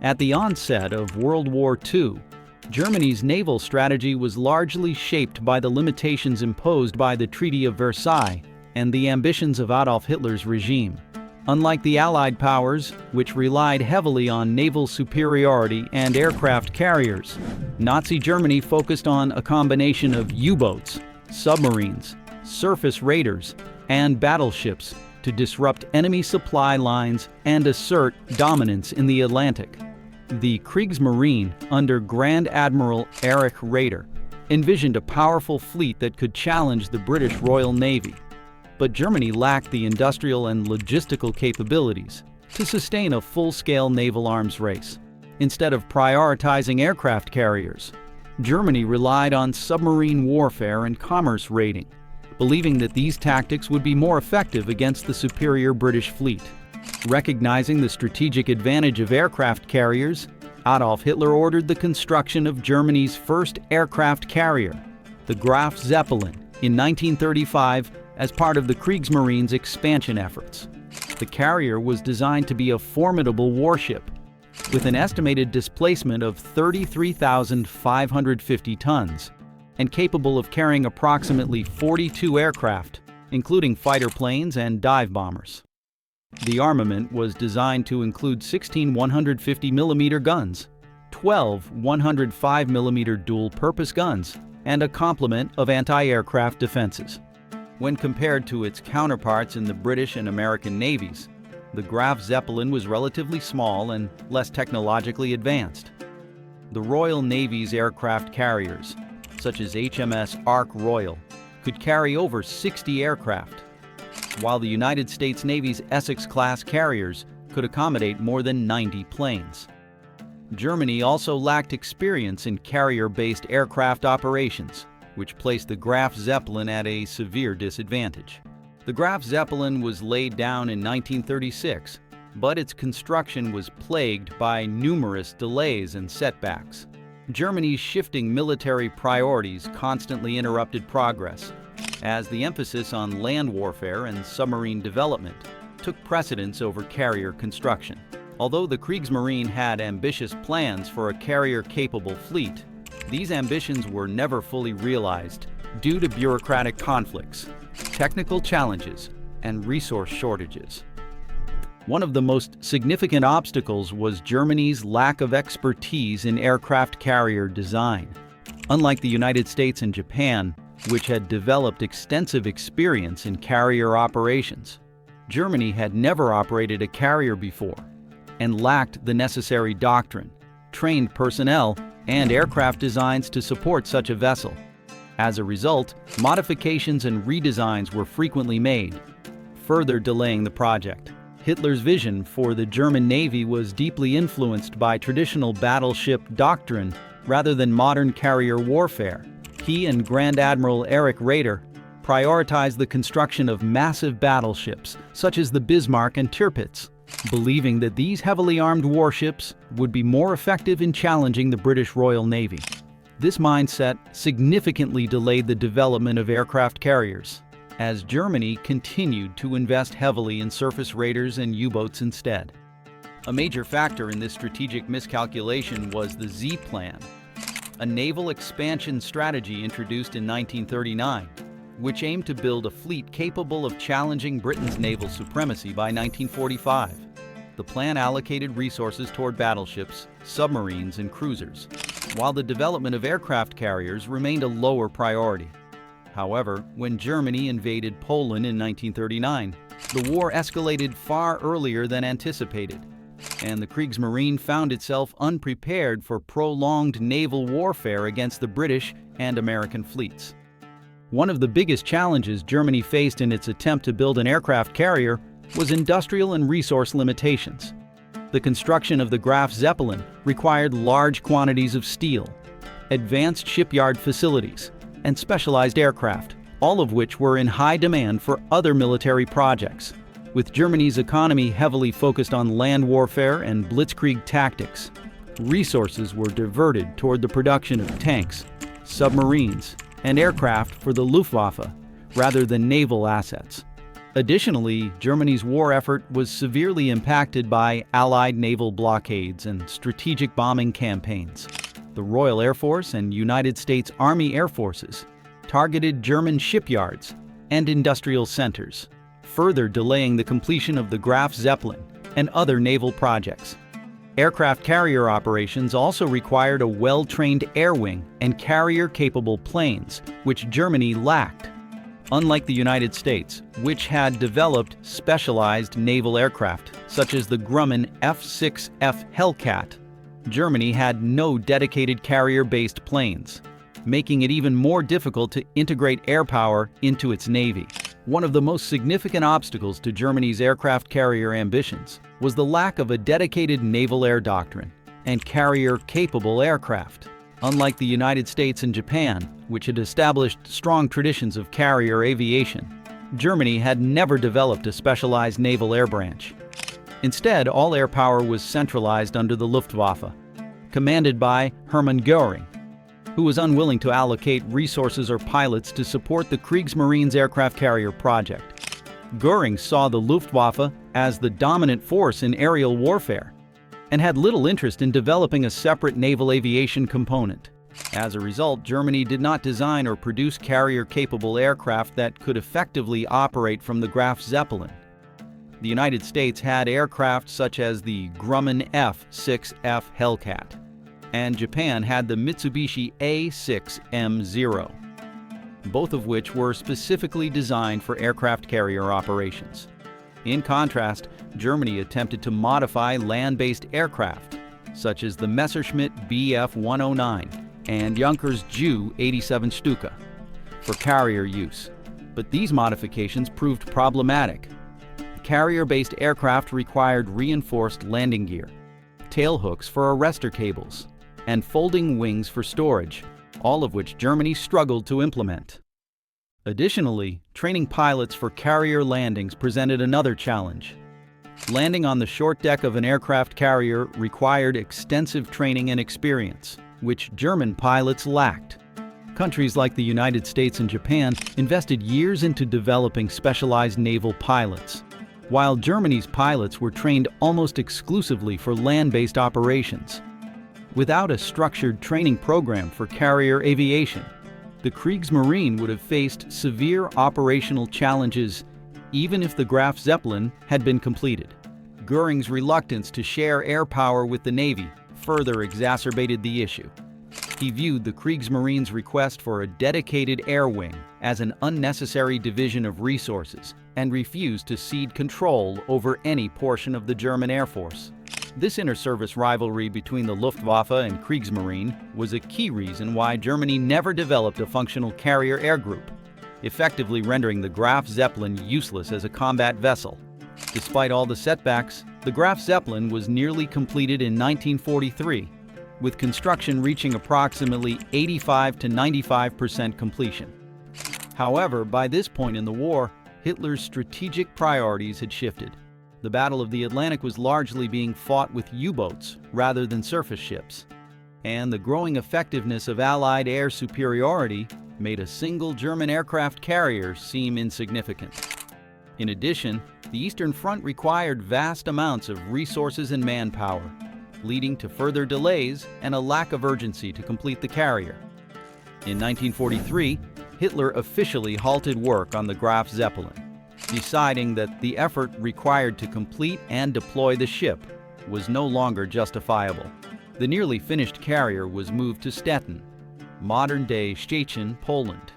At the onset of World War II, Germany's naval strategy was largely shaped by the limitations imposed by the Treaty of Versailles and the ambitions of Adolf Hitler's regime. Unlike the Allied powers, which relied heavily on naval superiority and aircraft carriers, Nazi Germany focused on a combination of U-boats, submarines, surface raiders, and battleships to disrupt enemy supply lines and assert dominance in the Atlantic. The Kriegsmarine, under Grand Admiral Erich Raeder, envisioned a powerful fleet that could challenge the British Royal Navy. But Germany lacked the industrial and logistical capabilities to sustain a full-scale naval arms race. Instead of prioritizing aircraft carriers, Germany relied on submarine warfare and commerce raiding, believing that these tactics would be more effective against the superior British fleet. Recognizing the strategic advantage of aircraft carriers, Adolf Hitler ordered the construction of Germany's first aircraft carrier, the Graf Zeppelin, in 1935 as part of the Kriegsmarine's expansion efforts. The carrier was designed to be a formidable warship, with an estimated displacement of 33,550 tons, and capable of carrying approximately 42 aircraft, including fighter planes and dive bombers. The armament was designed to include 16 150mm guns, 12 105mm dual-purpose guns, and a complement of anti-aircraft defenses. When compared to its counterparts in the British and American navies, the Graf Zeppelin was relatively small and less technologically advanced. The Royal Navy's aircraft carriers, such as HMS Ark Royal, could carry over 60 aircraft, while the United States Navy's Essex-class carriers could accommodate more than 90 planes. Germany also lacked experience in carrier-based aircraft operations, which placed the Graf Zeppelin at a severe disadvantage. The Graf Zeppelin was laid down in 1936, but its construction was plagued by numerous delays and setbacks. Germany's shifting military priorities constantly interrupted progress, as the emphasis on land warfare and submarine development took precedence over carrier construction. Although the Kriegsmarine had ambitious plans for a carrier-capable fleet, these ambitions were never fully realized due to bureaucratic conflicts, technical challenges, and resource shortages. One of the most significant obstacles was Germany's lack of expertise in aircraft carrier design. Unlike the United States and Japan, which had developed extensive experience in carrier operations, Germany had never operated a carrier before and lacked the necessary doctrine, trained personnel, and aircraft designs to support such a vessel. As a result, modifications and redesigns were frequently made, further delaying the project. Hitler's vision for the German Navy was deeply influenced by traditional battleship doctrine rather than modern carrier warfare. He and Grand Admiral Erich Raeder prioritized the construction of massive battleships, such as the Bismarck and Tirpitz, believing that these heavily armed warships would be more effective in challenging the British Royal Navy. This mindset significantly delayed the development of aircraft carriers, as Germany continued to invest heavily in surface raiders and U-boats instead. A major factor in this strategic miscalculation was the Z Plan, a naval expansion strategy introduced in 1939, which aimed to build a fleet capable of challenging Britain's naval supremacy by 1945. The plan allocated resources toward battleships, submarines, and cruisers, while the development of aircraft carriers remained a lower priority. However, when Germany invaded Poland in 1939, the war escalated far earlier than anticipated, and the Kriegsmarine found itself unprepared for prolonged naval warfare against the British and American fleets. One of the biggest challenges Germany faced in its attempt to build an aircraft carrier was industrial and resource limitations. The construction of the Graf Zeppelin required large quantities of steel, advanced shipyard facilities, and specialized aircraft, all of which were in high demand for other military projects. With Germany's economy heavily focused on land warfare and blitzkrieg tactics, resources were diverted toward the production of tanks, submarines, and aircraft for the Luftwaffe rather than naval assets. Additionally, Germany's war effort was severely impacted by Allied naval blockades and strategic bombing campaigns. The Royal Air Force and United States Army Air Forces targeted German shipyards and industrial centers, further delaying the completion of the Graf Zeppelin and other naval projects. Aircraft carrier operations also required a well-trained air wing and carrier-capable planes, which Germany lacked. Unlike the United States, which had developed specialized naval aircraft, such as the Grumman F-6F Hellcat, Germany had no dedicated carrier-based planes, making it even more difficult to integrate air power into its navy. One of the most significant obstacles to Germany's aircraft carrier ambitions was the lack of a dedicated naval air doctrine and carrier-capable aircraft. Unlike the United States and Japan, which had established strong traditions of carrier aviation, Germany had never developed a specialized naval air branch. Instead, all air power was centralized under the Luftwaffe, commanded by Hermann Göring, who was unwilling to allocate resources or pilots to support the Kriegsmarine's aircraft carrier project. Göring saw the Luftwaffe as the dominant force in aerial warfare and had little interest in developing a separate naval aviation component. As a result, Germany did not design or produce carrier-capable aircraft that could effectively operate from the Graf Zeppelin. The United States had aircraft such as the Grumman F-6F Hellcat, and Japan had the Mitsubishi A-6M0, both of which were specifically designed for aircraft carrier operations. In contrast, Germany attempted to modify land-based aircraft, such as the Messerschmitt Bf-109 and Junkers Ju-87 Stuka, for carrier use. But these modifications proved problematic. Carrier-based aircraft required reinforced landing gear, tailhooks for arrestor cables, and folding wings for storage, all of which Germany struggled to implement. Additionally, training pilots for carrier landings presented another challenge. Landing on the short deck of an aircraft carrier required extensive training and experience, which German pilots lacked. Countries like the United States and Japan invested years into developing specialized naval pilots, while Germany's pilots were trained almost exclusively for land-based operations. Without a structured training program for carrier aviation, the Kriegsmarine would have faced severe operational challenges even if the Graf Zeppelin had been completed. Göring's reluctance to share air power with the Navy further exacerbated the issue. He viewed the Kriegsmarine's request for a dedicated air wing as an unnecessary division of resources and refused to cede control over any portion of the German Air Force. This inter-service rivalry between the Luftwaffe and Kriegsmarine was a key reason why Germany never developed a functional carrier air group, effectively rendering the Graf Zeppelin useless as a combat vessel. Despite all the setbacks, the Graf Zeppelin was nearly completed in 1943, with construction reaching approximately 85 to 95% completion. However, by this point in the war, Hitler's strategic priorities had shifted. The Battle of the Atlantic was largely being fought with U-boats rather than surface ships, and the growing effectiveness of Allied air superiority made a single German aircraft carrier seem insignificant. In addition, the Eastern Front required vast amounts of resources and manpower, leading to further delays and a lack of urgency to complete the carrier. In 1943, Hitler officially halted work on the Graf Zeppelin, deciding that the effort required to complete and deploy the ship was no longer justifiable. The nearly finished carrier was moved to Stettin, modern-day Szczecin, Poland,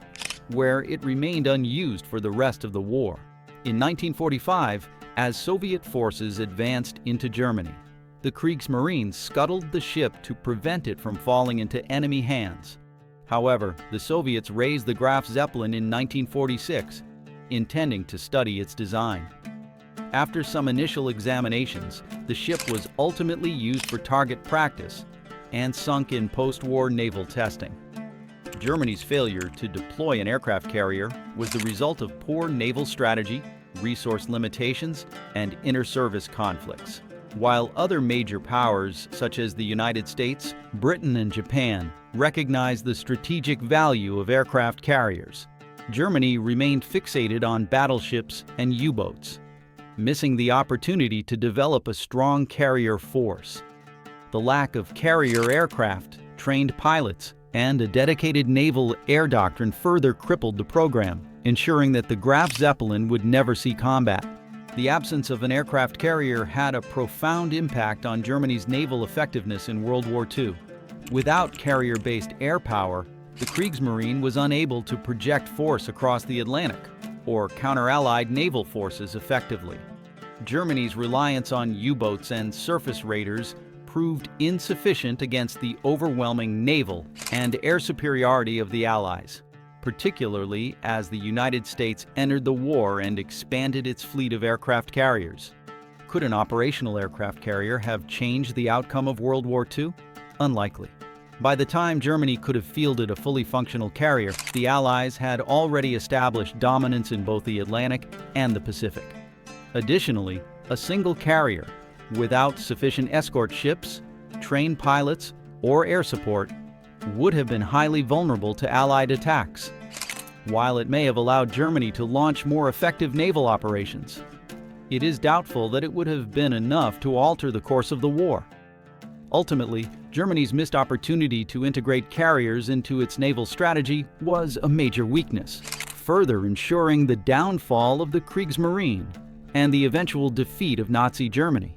where it remained unused for the rest of the war. In 1945, as Soviet forces advanced into Germany, the Kriegsmarine scuttled the ship to prevent it from falling into enemy hands. However, the Soviets raised the Graf Zeppelin in 1946, intending to study its design. After some initial examinations, the ship was ultimately used for target practice and sunk in post-war naval testing. Germany's failure to deploy an aircraft carrier was the result of poor naval strategy, resource limitations, and inter-service conflicts. While other major powers, such as the United States, Britain, and Japan, recognized the strategic value of aircraft carriers, Germany remained fixated on battleships and U-boats, missing the opportunity to develop a strong carrier force. The lack of carrier aircraft, trained pilots, and a dedicated naval air doctrine further crippled the program, ensuring that the Graf Zeppelin would never see combat. The absence of an aircraft carrier had a profound impact on Germany's naval effectiveness in World War II. Without carrier-based air power, the Kriegsmarine was unable to project force across the Atlantic or counter Allied naval forces effectively. Germany's reliance on U-boats and surface raiders proved insufficient against the overwhelming naval and air superiority of the Allies, particularly as the United States entered the war and expanded its fleet of aircraft carriers. Could an operational aircraft carrier have changed the outcome of World War II? Unlikely. By the time Germany could have fielded a fully functional carrier, the Allies had already established dominance in both the Atlantic and the Pacific. Additionally, a single carrier, without sufficient escort ships, trained pilots, or air support, would have been highly vulnerable to Allied attacks. While it may have allowed Germany to launch more effective naval operations, it is doubtful that it would have been enough to alter the course of the war. Ultimately, Germany's missed opportunity to integrate carriers into its naval strategy was a major weakness, further ensuring the downfall of the Kriegsmarine and the eventual defeat of Nazi Germany.